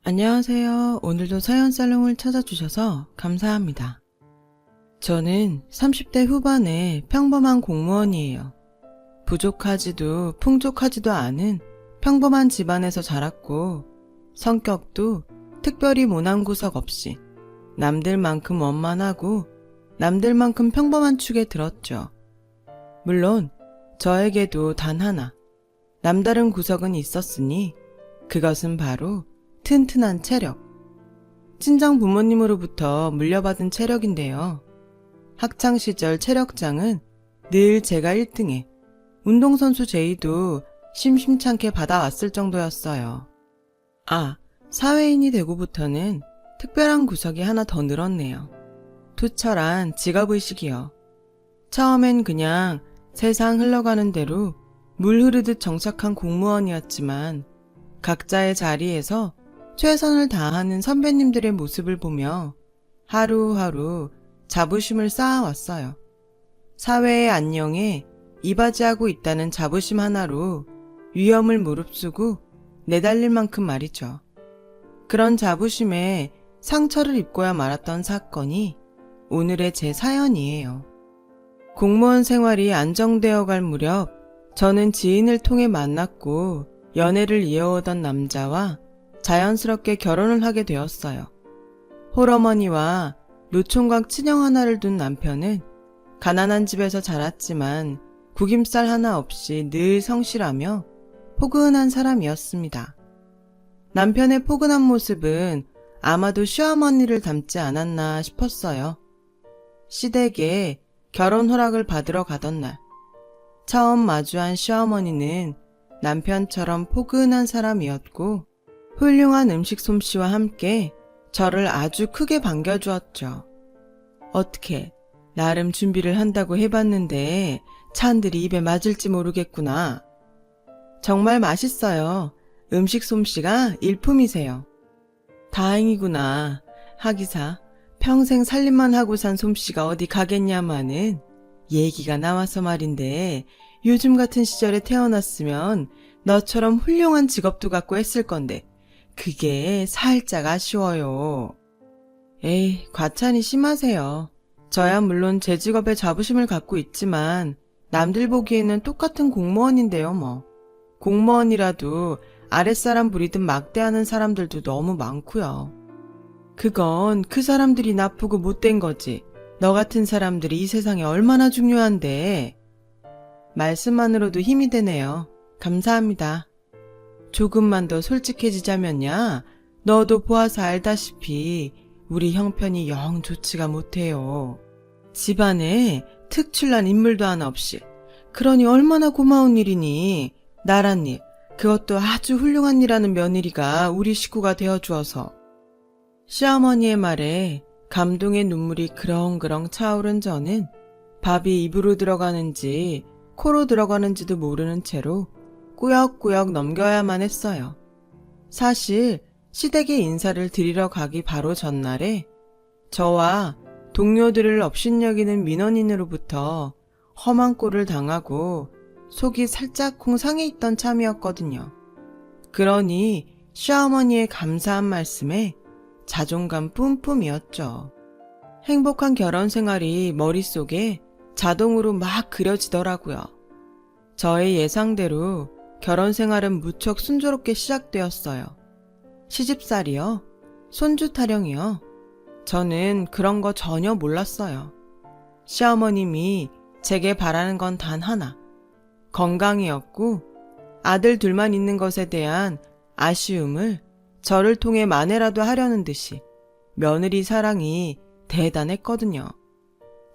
안녕하세요. 오늘도 사연살롱을 찾아주셔서 감사합니다. 저는 30대 후반의 평범한 공무원이에요. 부족하지도 풍족하지도 않은 평범한 집안에서 자랐고 성격도 특별히 모난 구석 없이 남들만큼 원만하고 남들만큼 평범한 축에 들었죠. 물론 저에게도 단 하나 남다른 구석은 있었으니 그것은 바로 튼튼한 체력. 친정 부모님으로부터 물려받은 체력인데요. 학창시절 체력장은 늘 제가 1등에 운동선수 제의도 심심찮게 받아왔을 정도였어요. 사회인이 되고부터는 특별한 구석이 하나 더 늘었네요. 투철한 직업의식이요. 처음엔 그냥 세상 흘러가는 대로 물 흐르듯 정착한 공무원이었지만 각자의 자리에서 최선을 다하는 선배님들의 모습을 보며 하루하루 자부심을 쌓아왔어요. 사회의 안녕에 이바지하고 있다는 자부심 하나로 위험을 무릅쓰고 내달릴 만큼 말이죠. 그런 자부심에 상처를 입고야 말았던 사건이 오늘의 제 사연이에요. 공무원 생활이 안정되어 갈 무렵 저는 지인을 통해 만났고 연애를 이어오던 남자와 자연스럽게 결혼을 하게 되었어요. 홀어머니와 노총각 친형 하나를 둔 남편은 가난한 집에서 자랐지만 구김살 하나 없이 늘 성실하며 포근한 사람이었습니다. 남편의 포근한 모습은 아마도 시어머니를 닮지 않았나 싶었어요. 시댁에 결혼 허락을 받으러 가던 날, 처음 마주한 시어머니는 남편처럼 포근한 사람이었고 훌륭한 음식 솜씨와 함께 저를 아주 크게 반겨주었죠. 어떻게 나름 준비를 한다고 해봤는데 찬들이 입에 맞을지 모르겠구나. 정말 맛있어요. 음식 솜씨가 일품이세요. 다행이구나. 하기사 평생 살림만 하고 산 솜씨가 어디 가겠냐마는 얘기가 나와서 말인데 요즘 같은 시절에 태어났으면 너처럼 훌륭한 직업도 갖고 했을 건데 그게 살짝 아쉬워요. 에이, 과찬이 심하세요. 저야 물론 제 직업에 자부심을 갖고 있지만 남들 보기에는 똑같은 공무원인데요 뭐. 공무원이라도 아랫사람 부리듯 막대하는 사람들도 너무 많고요. 그건 그 사람들이 나쁘고 못된 거지. 너 같은 사람들이 이 세상에 얼마나 중요한데. 말씀만으로도 힘이 되네요. 감사합니다. 조금만 더 솔직해지자면야 너도 보아서 알다시피 우리 형편이 영 좋지가 못해요. 집안에 특출난 인물도 하나 없이. 그러니 얼마나 고마운 일이니. 나란 일, 그것도 아주 훌륭한 일하는 며느리가 우리 식구가 되어주어서. 시어머니의 말에 감동의 눈물이 그렁그렁 차오른 저는 밥이 입으로 들어가는지 코로 들어가는지도 모르는 채로 꾸역꾸역 넘겨야만 했어요. 사실 시댁에 인사를 드리러 가기 바로 전날에 저와 동료들을 업신여기는 민원인으로부터 험한 꼴을 당하고 속이 살짝쿵 상해 있던 참이었거든요. 그러니 시어머니의 감사한 말씀에 자존감 뿜뿜이었죠. 행복한 결혼 생활이 머릿속에 자동으로 막 그려지더라고요. 저의 예상대로 결혼 생활은 무척 순조롭게 시작되었어요. 시집살이요? 손주 타령이요? 저는 그런 거 전혀 몰랐어요. 시어머님이 제게 바라는 건 단 하나, 건강이었고 아들 둘만 있는 것에 대한 아쉬움을 저를 통해 만회라도 하려는 듯이 며느리 사랑이 대단했거든요.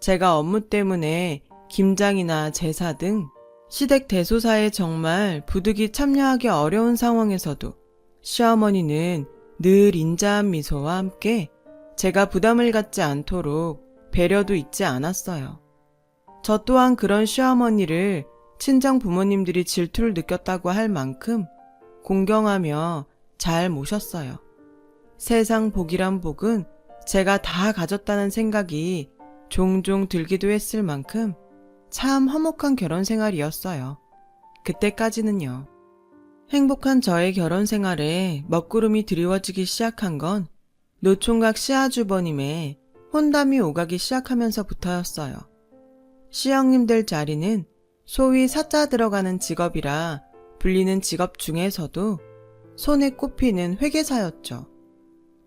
제가 업무 때문에 김장이나 제사 등 시댁 대소사에 정말 부득이 참여하기 어려운 상황에서도 시어머니는 늘 인자한 미소와 함께 제가 부담을 갖지 않도록 배려도 잊지 않았어요. 저 또한 그런 시어머니를 친정 부모님들이 질투를 느꼈다고 할 만큼 공경하며 잘 모셨어요. 세상 복이란 복은 제가 다 가졌다는 생각이 종종 들기도 했을 만큼 참 화목한 결혼 생활이었어요. 그때까지는요. 행복한 저의 결혼 생활에 먹구름이 드리워지기 시작한 건 노총각 시아주버님의 혼담이 오가기 시작하면서부터였어요. 시형님들 자리는 소위 사자 들어가는 직업이라 불리는 직업 중에서도 손에 꼽히는 회계사였죠.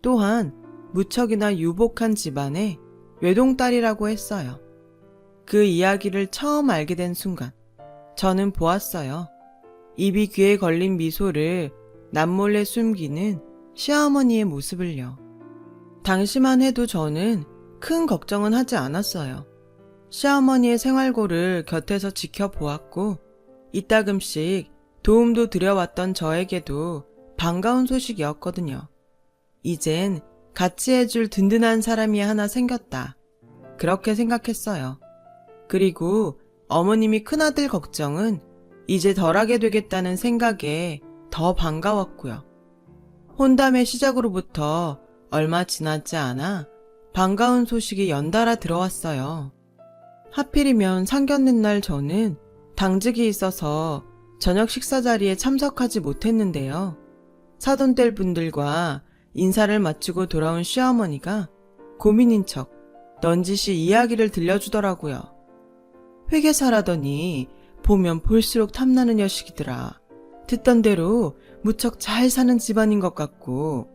또한 무척이나 유복한 집안의 외동딸이라고 했어요. 그 이야기를 처음 알게 된 순간 저는 보았어요. 입이 귀에 걸린 미소를 남몰래 숨기는 시어머니의 모습을요. 당시만 해도 저는 큰 걱정은 하지 않았어요. 시어머니의 생활고를 곁에서 지켜보았고 이따금씩 도움도 드려왔던 저에게도 반가운 소식이었거든요. 이젠 같이 해줄 든든한 사람이 하나 생겼다. 그렇게 생각했어요. 그리고 어머님이 큰아들 걱정은 이제 덜하게 되겠다는 생각에 더 반가웠고요. 혼담의 시작으로부터 얼마 지나지 않아 반가운 소식이 연달아 들어왔어요. 하필이면 상견례 날 저는 당직이 있어서 저녁 식사 자리에 참석하지 못했는데요. 사돈들 분들과 인사를 마치고 돌아온 시어머니가 고민인 척 넌지시 이야기를 들려주더라고요. 회계사라더니 보면 볼수록 탐나는 녀석이더라. 듣던 대로 무척 잘 사는 집안인 것 같고.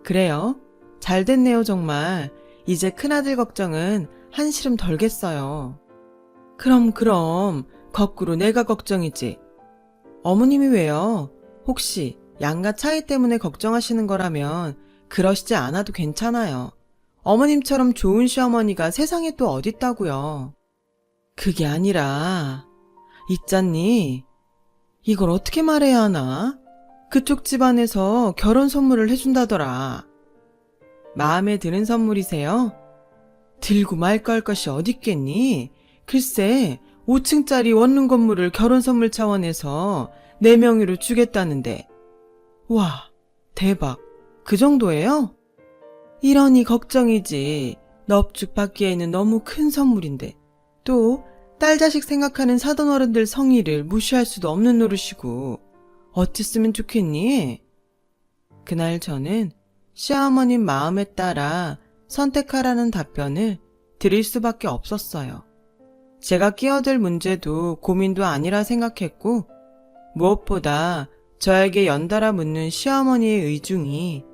그래요? 잘 됐네요 정말. 이제 큰아들 걱정은 한시름 덜겠어요. 그럼 거꾸로 내가 걱정이지. 어머님이 왜요? 혹시 양가 차이 때문에 걱정하시는 거라면 그러시지 않아도 괜찮아요. 어머님처럼 좋은 시어머니가 세상에 또 어딨다고요. 그게 아니라 있잖니. 이걸 어떻게 말해야 하나? 그쪽 집안에서 결혼 선물을 해준다더라. 마음에 드는 선물이세요? 들고 말고 할 것이 어딨겠니? 글쎄 5층짜리 원룸 건물을 결혼 선물 차원에서 내 명의로 주겠다는데. 와, 대박. 그 정도예요? 이러니 걱정이지. 넙죽 받기에는 너무 큰 선물인데. 또 딸 자식 생각하는 사돈어른들 성의를 무시할 수도 없는 노릇이고 어찌쓰면 좋겠니? 그날 저는 시어머님 마음에 따라 선택하라는 답변을 드릴 수밖에 없었어요. 제가 끼어들 문제도 고민도 아니라 생각했고 무엇보다 저에게 연달아 묻는 시어머니의 의중이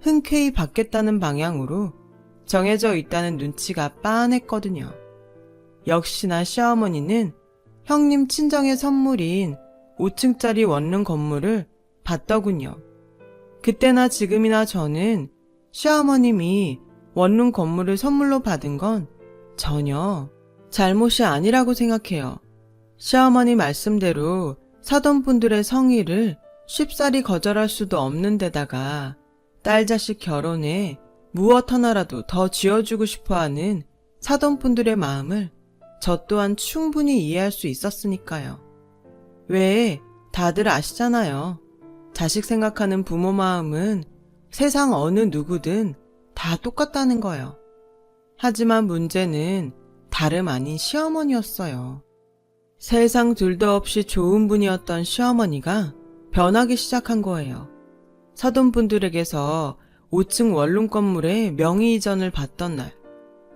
흔쾌히 받겠다는 방향으로 정해져 있다는 눈치가 빤했거든요. 역시나 시어머니는 형님 친정의 선물인 5층짜리 원룸 건물을 받더군요. 그때나 지금이나 저는 시어머님이 원룸 건물을 선물로 받은 건 전혀 잘못이 아니라고 생각해요. 시어머니 말씀대로 사돈분들의 성의를 쉽사리 거절할 수도 없는 데다가 딸 자식 결혼에 무엇 하나라도 더 쥐어주고 싶어하는 사돈분들의 마음을 저 또한 충분히 이해할 수 있었으니까요. 왜 다들 아시잖아요. 자식 생각하는 부모 마음은 세상 어느 누구든 다 똑같다는 거요. 하지만 문제는 다름 아닌 시어머니였어요. 세상 둘도 없이 좋은 분이었던 시어머니가 변하기 시작한 거예요. 사돈분들에게서 5층 원룸 건물에 명의 이전을 받던 날,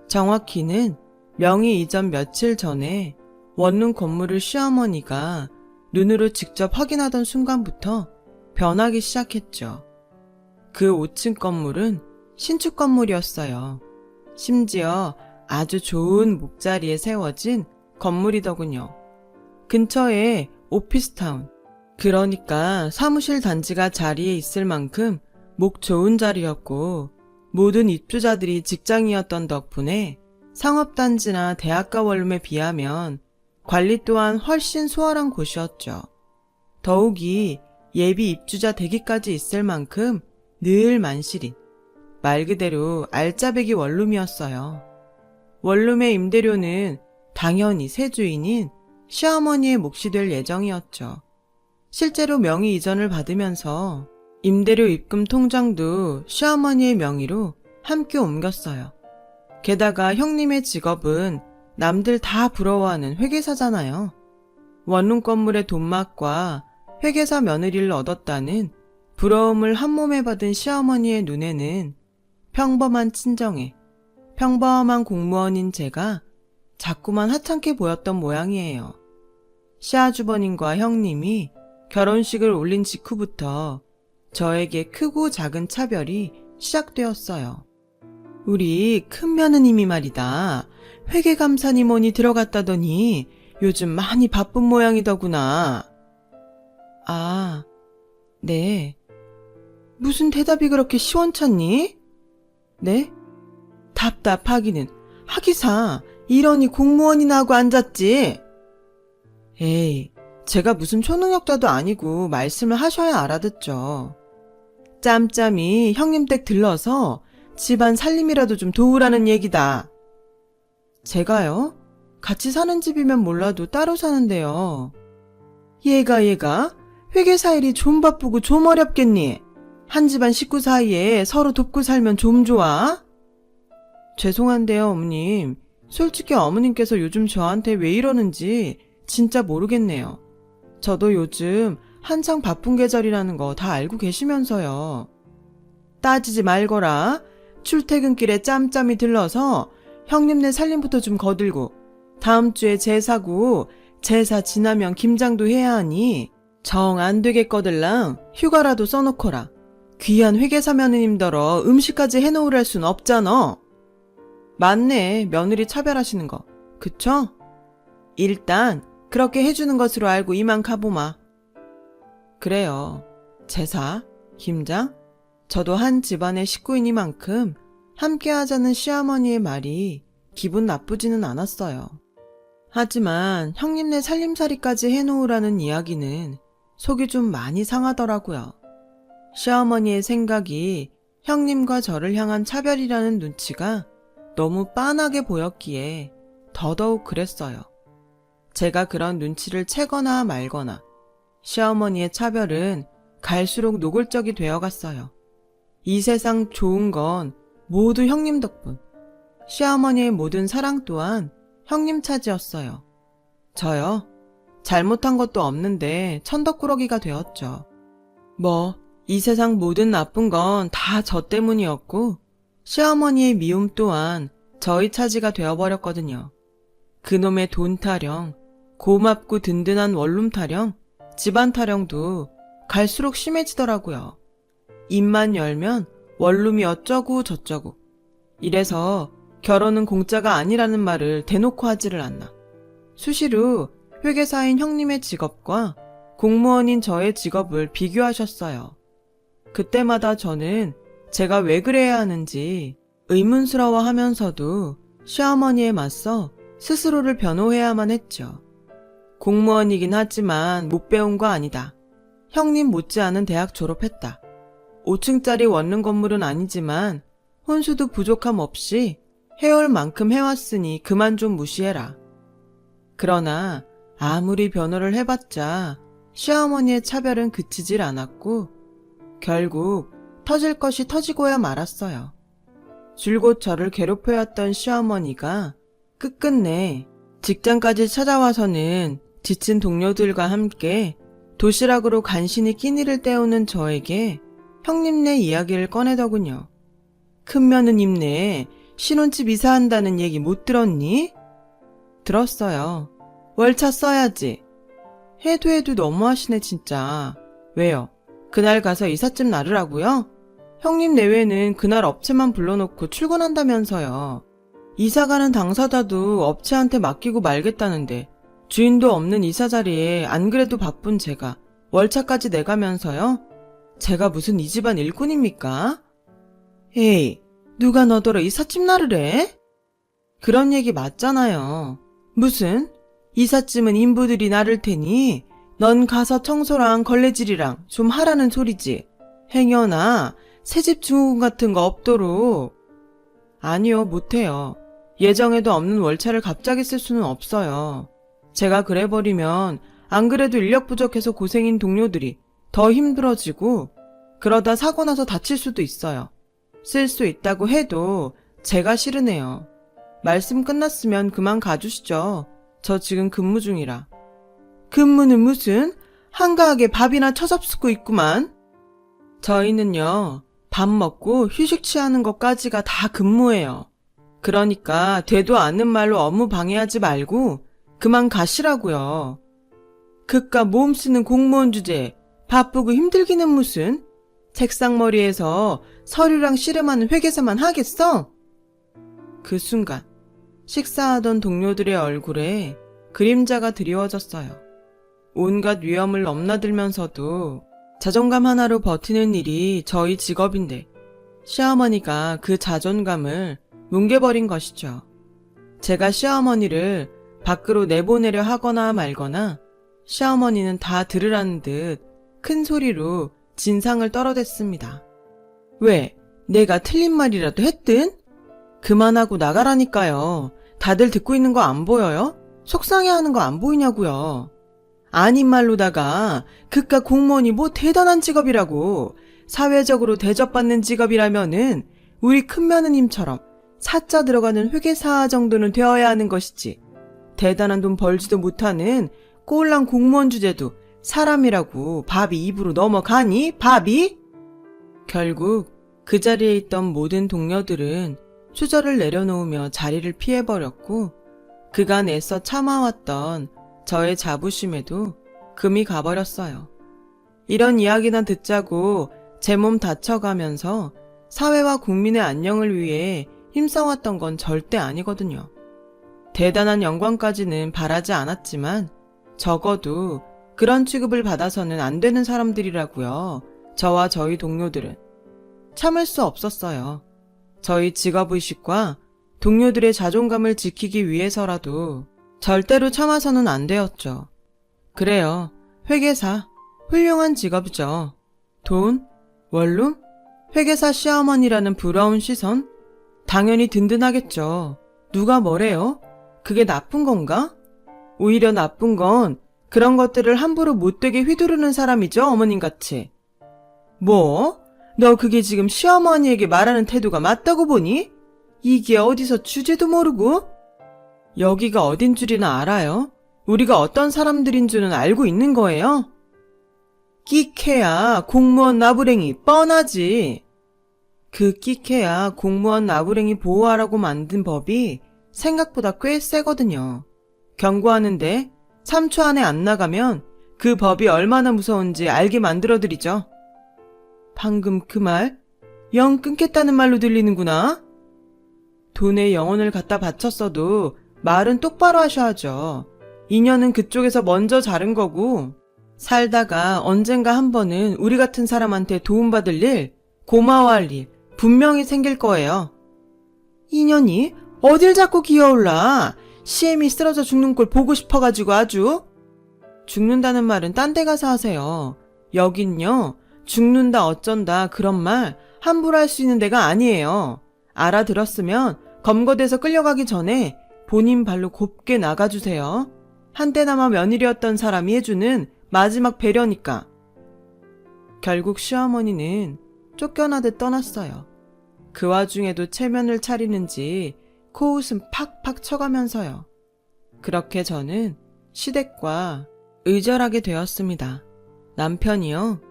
정확히는 명의 이전 며칠 전에 원룸 건물을 시어머니가 눈으로 직접 확인하던 순간부터 변하기 시작했죠. 그 5층 건물은 신축 건물이었어요. 심지어 아주 좋은 목자리에 세워진 건물이더군요. 근처에 오피스타운, 그러니까 사무실 단지가 자리에 있을 만큼 목 좋은 자리였고 모든 입주자들이 직장이었던 덕분에 상업단지나 대학가 원룸에 비하면 관리 또한 훨씬 수월한 곳이었죠. 더욱이 예비 입주자 대기까지 있을 만큼 늘 만실인 말 그대로 알짜배기 원룸이었어요. 원룸의 임대료는 당연히 새 주인인 시어머니의 몫이 될 예정이었죠. 실제로 명의 이전을 받으면서 임대료 입금 통장도 시어머니의 명의로 함께 옮겼어요. 게다가 형님의 직업은 남들 다 부러워하는 회계사잖아요. 원룸 건물의 돈맛과 회계사 며느리를 얻었다는 부러움을 한몸에 받은 시어머니의 눈에는 평범한 친정에 평범한 공무원인 제가 자꾸만 하찮게 보였던 모양이에요. 시아주버님과 형님이 결혼식을 올린 직후부터 저에게 크고 작은 차별이 시작되었어요. 우리 큰 며느님이 말이다. 회계감사님원이 들어갔다더니 요즘 많이 바쁜 모양이더구나. 아, 네. 무슨 대답이 그렇게 시원찮니? 네? 답답하기는. 하기사 이러니 공무원이나 하고 앉았지. 에이, 제가 무슨 초능력자도 아니고 말씀을 하셔야 알아듣죠. 짬짬이 형님 댁 들러서 집안 살림이라도 좀 도우라는 얘기다. 제가요? 같이 사는 집이면 몰라도 따로 사는데요. 얘가 회계사 일이 좀 바쁘고 좀 어렵겠니? 한 집안 식구 사이에 서로 돕고 살면 좀 좋아? 죄송한데요, 어머님. 솔직히 어머님께서 요즘 저한테 왜 이러는지 진짜 모르겠네요. 저도 요즘 한창 바쁜 계절이라는 거 다 알고 계시면서요. 따지지 말거라. 출퇴근길에 짬짬이 들러서 형님네 살림부터 좀 거들고 다음 주에 제사고 제사 지나면 김장도 해야 하니 정 안 되겠거들랑 휴가라도 써놓거라. 귀한 회계사 며느님더러 음식까지 해놓으랄 순 없잖아. 맞네, 며느리 차별하시는 거. 그쵸? 일단 그렇게 해주는 것으로 알고 이만 가보마. 그래요. 제사, 김장, 저도 한 집안의 식구이니만큼 함께 하자는 시어머니의 말이 기분 나쁘지는 않았어요. 하지만 형님네 살림살이까지 해놓으라는 이야기는 속이 좀 많이 상하더라고요. 시어머니의 생각이 형님과 저를 향한 차별이라는 눈치가 너무 빤하게 보였기에 더더욱 그랬어요. 제가 그런 눈치를 채거나 말거나 시어머니의 차별은 갈수록 노골적이 되어갔어요. 이 세상 좋은 건 모두 형님 덕분. 시어머니의 모든 사랑 또한 형님 차지였어요. 저요? 잘못한 것도 없는데 천덕꾸러기가 되었죠. 이 세상 모든 나쁜 건 다 저 때문이었고 시어머니의 미움 또한 저희 차지가 되어버렸거든요. 그놈의 돈 타령, 고맙고 든든한 원룸 타령, 집안 타령도 갈수록 심해지더라고요. 입만 열면 원룸이 어쩌고 저쩌고. 이래서 결혼은 공짜가 아니라는 말을 대놓고 하지를 않나. 수시로 회계사인 형님의 직업과 공무원인 저의 직업을 비교하셨어요. 그때마다 저는 제가 왜 그래야 하는지 의문스러워하면서도 시어머니에 맞서 스스로를 변호해야만 했죠. 공무원이긴 하지만 못 배운 거 아니다. 형님 못지않은 대학 졸업했다. 5층짜리 원룸 건물은 아니지만 혼수도 부족함 없이 해올 만큼 해왔으니 그만 좀 무시해라. 그러나 아무리 변호를 해봤자 시어머니의 차별은 그치질 않았고 결국 터질 것이 터지고야 말았어요. 줄곧 저를 괴롭혀왔던 시어머니가 끝끝내 직장까지 찾아와서는 지친 동료들과 함께 도시락으로 간신히 끼니를 때우는 저에게 형님네 이야기를 꺼내더군요. 큰 며느님네 신혼집 이사한다는 얘기 못 들었니? 들었어요. 월차 써야지. 해도 너무하시네 진짜. 왜요? 그날 가서 이삿짐 나르라고요? 형님 내외는 그날 업체만 불러놓고 출근한다면서요. 이사가는 당사자도 업체한테 맡기고 말겠다는데 주인도 없는 이사 자리에 안 그래도 바쁜 제가 월차까지 내가면서요? 제가 무슨 이 집안 일꾼입니까? 에이, 누가 너더러 이삿짐 나르래? 그런 얘기 맞잖아요. 무슨? 이삿짐은 인부들이 나를 테니 넌 가서 청소랑 걸레질이랑 좀 하라는 소리지. 행여나 새집 증후군 같은 거 없도록. 아니요, 못해요. 예정에도 없는 월차를 갑자기 쓸 수는 없어요. 제가 그래버리면 안 그래도 인력 부족해서 고생인 동료들이 더 힘들어지고 그러다 사고 나서 다칠 수도 있어요. 쓸 수 있다고 해도 제가 싫으네요. 말씀 끝났으면 그만 가주시죠. 저 지금 근무 중이라. 근무는 무슨? 한가하게 밥이나 처잡수고 있구만. 저희는요, 밥 먹고 휴식 취하는 것까지가 다 근무예요. 그러니까 되도 않는 말로 업무 방해하지 말고 그만 가시라고요. 그깟 몸 쓰는 공무원 주제에 바쁘고 힘들기는 무슨 책상머리에서 서류랑 씨름하는 회계사만 하겠어? 그 순간 식사하던 동료들의 얼굴에 그림자가 드리워졌어요. 온갖 위험을 넘나들면서도 자존감 하나로 버티는 일이 저희 직업인데 시어머니가 그 자존감을 뭉개버린 것이죠. 제가 시어머니를 밖으로 내보내려 하거나 말거나 시어머니는 다 들으라는 듯 큰 소리로 진상을 떨어댔습니다. 왜? 내가 틀린 말이라도 했든? 그만하고 나가라니까요. 다들 듣고 있는 거 안 보여요? 속상해하는 거 안 보이냐고요. 아닌 말로다가 그깟 공무원이 뭐 대단한 직업이라고 사회적으로 대접받는 직업이라면은 우리 큰며느님처럼 사자 들어가는 회계사 정도는 되어야 하는 것이지. 대단한 돈 벌지도 못하는 꼴랑 공무원 주제도 사람이라고 밥이 입으로 넘어가니? 밥이? 결국 그 자리에 있던 모든 동료들은 수저를 내려놓으며 자리를 피해버렸고 그간 애써 참아왔던 저의 자부심에도 금이 가버렸어요. 이런 이야기나 듣자고 제 몸 다쳐가면서 사회와 국민의 안녕을 위해 힘써왔던 건 절대 아니거든요. 대단한 영광까지는 바라지 않았지만 적어도 그런 취급을 받아서는 안 되는 사람들이라고요. 저와 저희 동료들은. 참을 수 없었어요. 저희 직업의식과 동료들의 자존감을 지키기 위해서라도 절대로 참아서는 안 되었죠. 그래요. 회계사. 훌륭한 직업이죠. 돈? 원룸? 회계사 시어머니라는 부러운 시선? 당연히 든든하겠죠. 누가 뭐래요? 그게 나쁜 건가? 오히려 나쁜 건 그런 것들을 함부로 못되게 휘두르는 사람이죠, 어머님같이. 뭐? 너 그게 지금 시어머니에게 말하는 태도가 맞다고 보니? 이게 어디서 주제도 모르고? 여기가 어딘 줄이나 알아요? 우리가 어떤 사람들인 줄은 알고 있는 거예요? 끼케야 공무원 나부랭이 뻔하지. 그 끼케야 공무원 나부랭이 보호하라고 만든 법이 생각보다 꽤 세거든요. 경고하는데 3초 안에 안 나가면 그 법이 얼마나 무서운지 알게 만들어드리죠. 방금 그 말, 영 끊겠다는 말로 들리는구나. 돈에 영혼을 갖다 바쳤어도 말은 똑바로 하셔야죠. 인연은 그쪽에서 먼저 자른 거고 살다가 언젠가 한 번은 우리 같은 사람한테 도움받을 일, 고마워할 일 분명히 생길 거예요. 인연이? 어딜 자꾸 기어올라. CM이 쓰러져 죽는 꼴 보고 싶어가지고 아주. 죽는다는 말은 딴 데 가서 하세요. 여긴요. 죽는다 어쩐다 그런 말 함부로 할 수 있는 데가 아니에요. 알아들었으면 검거돼서 끌려가기 전에 본인 발로 곱게 나가주세요. 한때나마 며느리였던 사람이 해주는 마지막 배려니까. 결국 시어머니는 쫓겨나듯 떠났어요. 그 와중에도 체면을 차리는지 코웃음 팍팍 쳐가면서요. 그렇게 저는 시댁과 의절하게 되었습니다. 남편이요.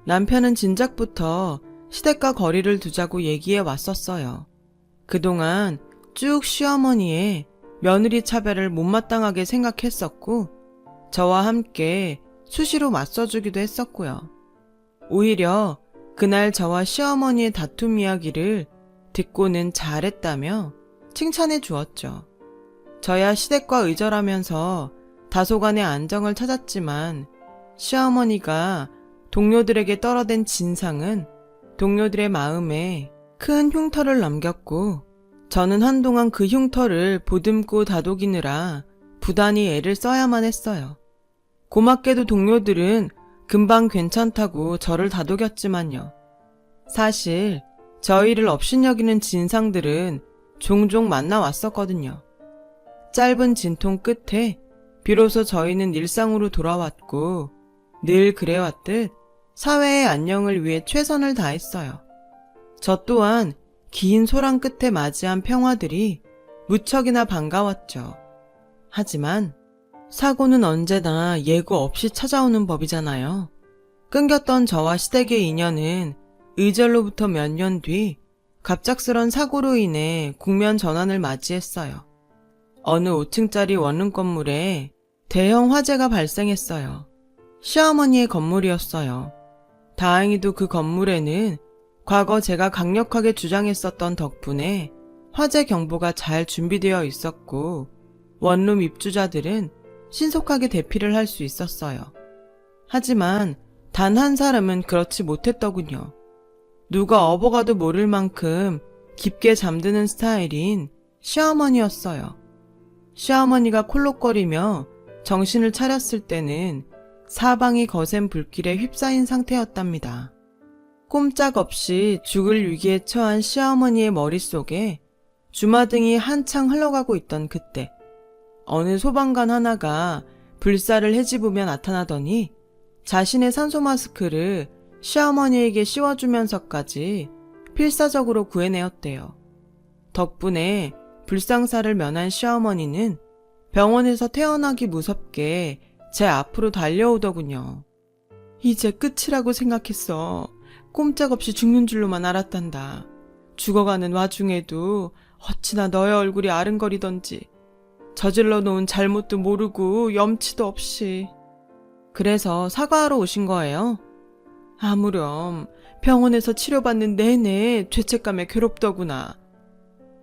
남편은 진작부터 시댁과 거리를 두자고 얘기해 왔었어요. 그동안 쭉 시어머니의 며느리 차별을 못마땅하게 생각했었고 저와 함께 수시로 맞서주기도 했었고요. 오히려 그날 저와 시어머니의 다툼 이야기를 듣고는 잘했다며 칭찬해 주었죠. 저야 시댁과 의절하면서 다소간의 안정을 찾았지만 시어머니가 동료들에게 떨어댄 진상은 동료들의 마음에 큰 흉터를 남겼고 저는 한동안 그 흉터를 보듬고 다독이느라 부단히 애를 써야만 했어요. 고맙게도 동료들은 금방 괜찮다고 저를 다독였지만요. 사실 저희를 업신여기는 진상들은 종종 만나왔었거든요. 짧은 진통 끝에 비로소 저희는 일상으로 돌아왔고 늘 그래왔듯 사회의 안녕을 위해 최선을 다했어요. 저 또한 긴 소랑 끝에 맞이한 평화들이 무척이나 반가웠죠. 하지만 사고는 언제나 예고 없이 찾아오는 법이잖아요. 끊겼던 저와 시댁의 인연은 의절로부터 몇 년 뒤 갑작스런 사고로 인해 국면 전환을 맞이했어요. 어느 5층짜리 원룸 건물에 대형 화재가 발생했어요. 시어머니의 건물이었어요. 다행히도 그 건물에는 과거 제가 강력하게 주장했었던 덕분에 화재 경보가 잘 준비되어 있었고 원룸 입주자들은 신속하게 대피를 할 수 있었어요. 하지만 단 한 사람은 그렇지 못했더군요. 누가 업어가도 모를 만큼 깊게 잠드는 스타일인 시어머니였어요. 시어머니가 콜록거리며 정신을 차렸을 때는 사방이 거센 불길에 휩싸인 상태였답니다. 꼼짝없이 죽을 위기에 처한 시어머니의 머릿속에 주마등이 한창 흘러가고 있던 그때 어느 소방관 하나가 불사를 헤집으며 나타나더니 자신의 산소 마스크를 시어머니에게 씌워주면서까지 필사적으로 구해내었대요. 덕분에 불상사를 면한 시어머니는 병원에서 태어나기 무섭게 제 앞으로 달려오더군요. 이제 끝이라고 생각했어. 꼼짝없이 죽는 줄로만 알았단다. 죽어가는 와중에도 어찌나 너의 얼굴이 아른거리던지. 저질러 놓은 잘못도 모르고 염치도 없이. 그래서 사과하러 오신 거예요? 아무렴 병원에서 치료받는 내내 죄책감에 괴롭더구나.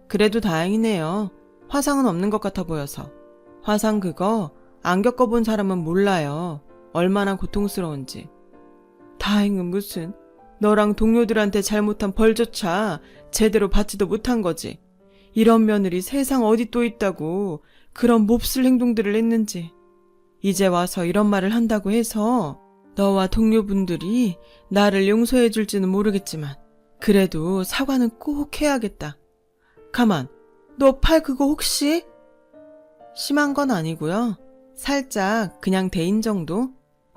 그래도 다행이네요. 화상은 없는 것 같아 보여서. 화상 그거 안 겪어본 사람은 몰라요. 얼마나 고통스러운지. 다행은 무슨. 너랑 동료들한테 잘못한 벌조차 제대로 받지도 못한 거지. 이런 며느리 세상 어디 또 있다고 그런 몹쓸 행동들을 했는지. 이제 와서 이런 말을 한다고 해서 너와 동료분들이 나를 용서해 줄지는 모르겠지만 그래도 사과는 꼭 해야겠다. 가만, 너 팔 그거 혹시? 심한 건 아니고요. 살짝 그냥 대인 정도?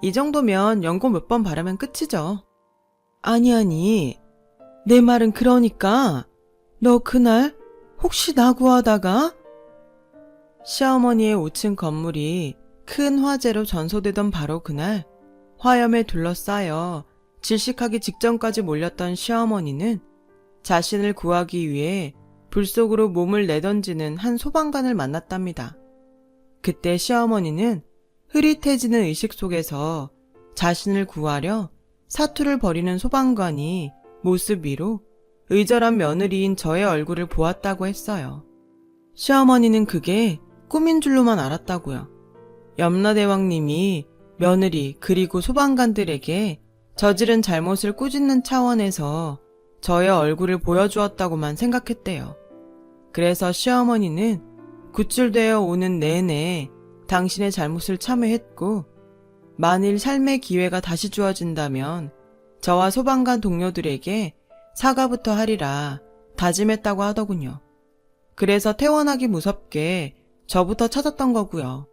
이 정도면 연고 몇 번 바르면 끝이죠. 아니, 내 말은 그러니까 너 그날 혹시 나 구하다가? 시어머니의 5층 건물이 큰 화재로 전소되던 바로 그날 화염에 둘러싸여 질식하기 직전까지 몰렸던 시어머니는 자신을 구하기 위해 불 속으로 몸을 내던지는 한 소방관을 만났답니다. 그때 시어머니는 흐릿해지는 의식 속에서 자신을 구하려 사투를 벌이는 소방관이 모습 위로 의절한 며느리인 저의 얼굴을 보았다고 했어요. 시어머니는 그게 꿈인 줄로만 알았다고요. 염라대왕님이 며느리 그리고 소방관들에게 저지른 잘못을 꾸짖는 차원에서 저의 얼굴을 보여주었다고만 생각했대요. 그래서 시어머니는 구출되어 오는 내내 당신의 잘못을 참회했고 만일 삶의 기회가 다시 주어진다면 저와 소방관 동료들에게 사과부터 하리라 다짐했다고 하더군요. 그래서 퇴원하기 무섭게 저부터 찾았던 거고요.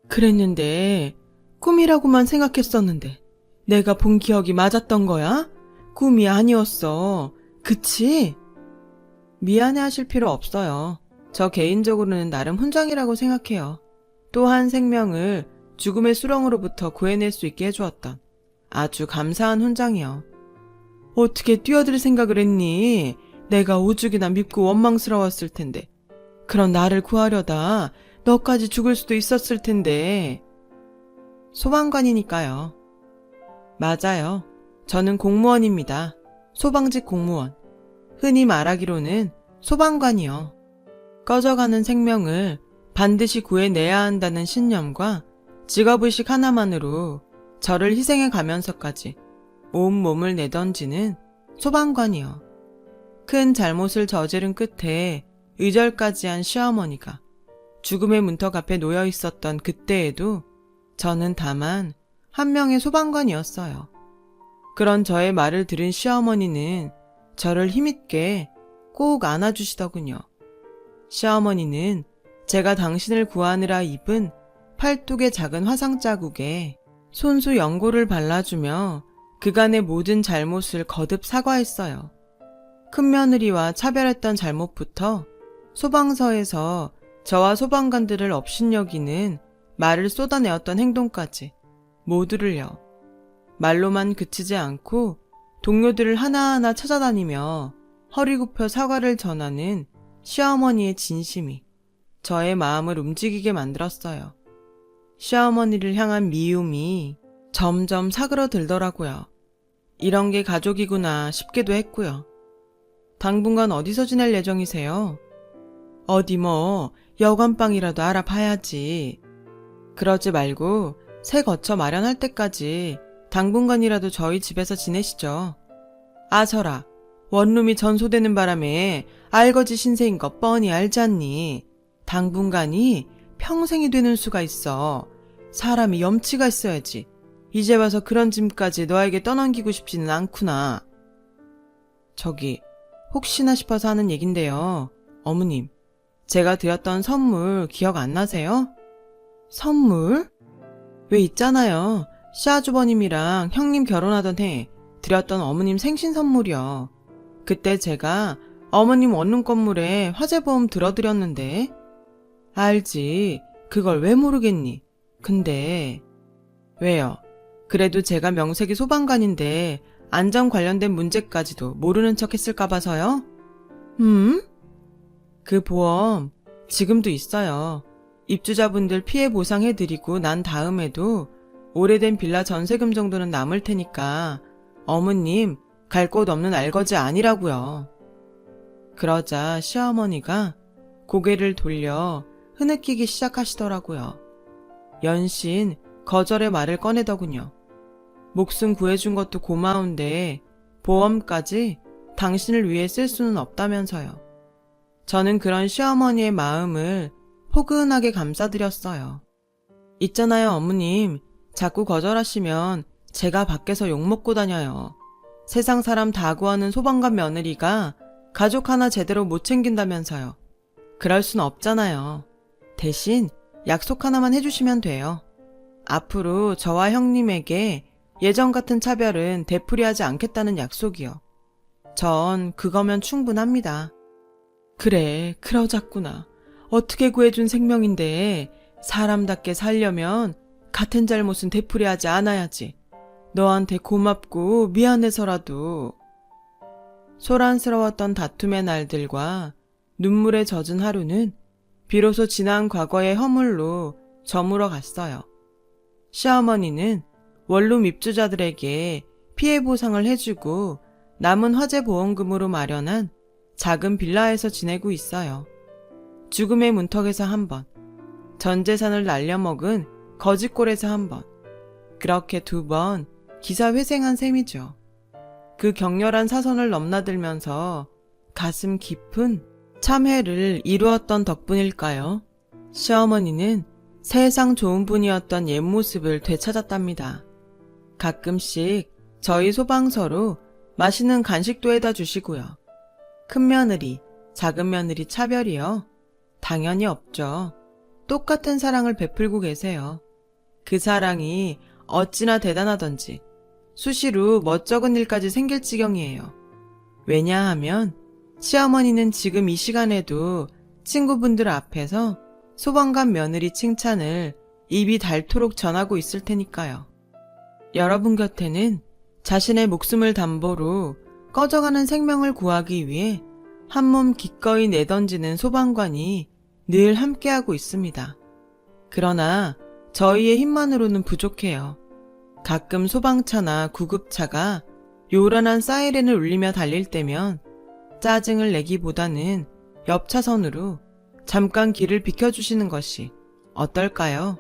그랬는데 꿈이라고만 생각했었는데 내가 본 기억이 맞았던 거야? 꿈이 아니었어. 그치? 미안해하실 필요 없어요. 저 개인적으로는 나름 훈장이라고 생각해요. 또 한 생명을 죽음의 수렁으로부터 구해낼 수 있게 해주었던 아주 감사한 훈장이요. 어떻게 뛰어들 생각을 했니? 내가 오죽이나 밉고 원망스러웠을 텐데. 그런 나를 구하려다 너까지 죽을 수도 있었을 텐데. 소방관이니까요. 맞아요. 저는 공무원입니다. 소방직 공무원. 흔히 말하기로는 소방관이요. 꺼져가는 생명을 반드시 구해내야 한다는 신념과 직업의식 하나만으로 저를 희생해 가면서까지 온몸을 내던지는 소방관이요. 큰 잘못을 저지른 끝에 의절까지 한 시어머니가 죽음의 문턱 앞에 놓여 있었던 그때에도 저는 다만 한 명의 소방관이었어요. 그런 저의 말을 들은 시어머니는 저를 힘있게 꼭 안아주시더군요. 시어머니는 제가 당신을 구하느라 입은 팔뚝의 작은 화상 자국에 손수 연고를 발라주며 그간의 모든 잘못을 거듭 사과했어요. 큰며느리와 차별했던 잘못부터 소방서에서 저와 소방관들을 업신여기는 말을 쏟아내었던 행동까지 모두를요. 말로만 그치지 않고 동료들을 하나하나 찾아다니며 허리 굽혀 사과를 전하는 시어머니의 진심이 저의 마음을 움직이게 만들었어요. 시어머니를 향한 미움이 점점 사그러들더라고요. 이런 게 가족이구나 싶기도 했고요. 당분간 어디서 지낼 예정이세요? 어디 뭐 여관방이라도 알아봐야지. 그러지 말고 새 거처 마련할 때까지 당분간이라도 저희 집에서 지내시죠. 아서라, 원룸이 전소되는 바람에 알거지 신세인 거 뻔히 알잖니. 당분간이 평생이 되는 수가 있어. 사람이 염치가 있어야지. 이제 와서 그런 짐까지 너에게 떠넘기고 싶지는 않구나. 저기 혹시나 싶어서 하는 얘긴데요. 어머님, 제가 드렸던 선물 기억 안 나세요? 선물? 왜 있잖아요. 시아주버님이랑 형님 결혼하던 해 드렸던 어머님 생신 선물이요. 그때 제가 어머님 원룸 건물에 화재보험 들어드렸는데. 알지. 그걸 왜 모르겠니? 근데 왜요? 그래도 제가 명색이 소방관인데 안전 관련된 문제까지도 모르는 척 했을까 봐서요? 그 보험 지금도 있어요. 입주자분들 피해 보상해드리고 난 다음에도 오래된 빌라 전세금 정도는 남을 테니까 어머님 갈 곳 없는 알거지 아니라고요. 그러자 시어머니가 고개를 돌려 흐느끼기 시작하시더라고요. 연신 거절의 말을 꺼내더군요. 목숨 구해준 것도 고마운데 보험까지 당신을 위해 쓸 수는 없다면서요. 저는 그런 시어머니의 마음을 포근하게 감싸드렸어요. 있잖아요, 어머님. 자꾸 거절하시면 제가 밖에서 욕먹고 다녀요. 세상 사람 다 구하는 소방관 며느리가 가족 하나 제대로 못 챙긴다면서요. 그럴 순 없잖아요. 대신 약속 하나만 해주시면 돼요. 앞으로 저와 형님에게 예전 같은 차별은 되풀이하지 않겠다는 약속이요. 전 그거면 충분합니다. 그래, 그러자꾸나. 어떻게 구해준 생명인데 사람답게 살려면 같은 잘못은 되풀이하지 않아야지. 너한테 고맙고 미안해서라도. 소란스러웠던 다툼의 날들과 눈물에 젖은 하루는 비로소 지난 과거의 허물로 저물어 갔어요. 시어머니는 원룸 입주자들에게 피해 보상을 해주고 남은 화재 보험금으로 마련한 작은 빌라에서 지내고 있어요. 죽음의 문턱에서 한 번, 전 재산을 날려먹은 거짓골에서 한 번, 그렇게 2번 기사회생한 셈이죠. 그 격렬한 사선을 넘나들면서 가슴 깊은 참회를 이루었던 덕분일까요? 시어머니는 세상 좋은 분이었던 옛 모습을 되찾았답니다. 가끔씩 저희 소방서로 맛있는 간식도 해다 주시고요. 큰 며느리, 작은 며느리 차별이요? 당연히 없죠. 똑같은 사랑을 베풀고 계세요. 그 사랑이 어찌나 대단하던지 수시로 멋쩍은 일까지 생길 지경이에요. 왜냐하면 시어머니는 지금 이 시간에도 친구분들 앞에서 소방관 며느리 칭찬을 입이 닳도록 전하고 있을 테니까요. 여러분 곁에는 자신의 목숨을 담보로 꺼져가는 생명을 구하기 위해 한몸 기꺼이 내던지는 소방관이 늘 함께하고 있습니다. 그러나 저희의 힘만으로는 부족해요. 가끔 소방차나 구급차가 요란한 사이렌을 울리며 달릴 때면 짜증을 내기보다는 옆 차선으로 잠깐 길을 비켜주시는 것이 어떨까요?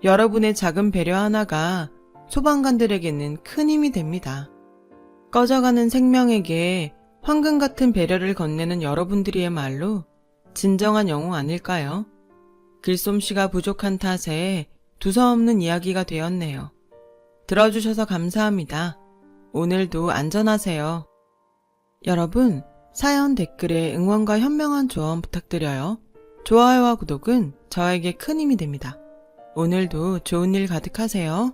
여러분의 작은 배려 하나가 소방관들에게는 큰 힘이 됩니다. 꺼져가는 생명에게 황금 같은 배려를 건네는 여러분들이야말로 진정한 영웅 아닐까요? 글솜씨가 부족한 탓에 두서없는 이야기가 되었네요. 들어주셔서 감사합니다. 오늘도 안전하세요. 여러분, 사연 댓글에 응원과 현명한 조언 부탁드려요. 좋아요와 구독은 저에게 큰 힘이 됩니다. 오늘도 좋은 일 가득하세요.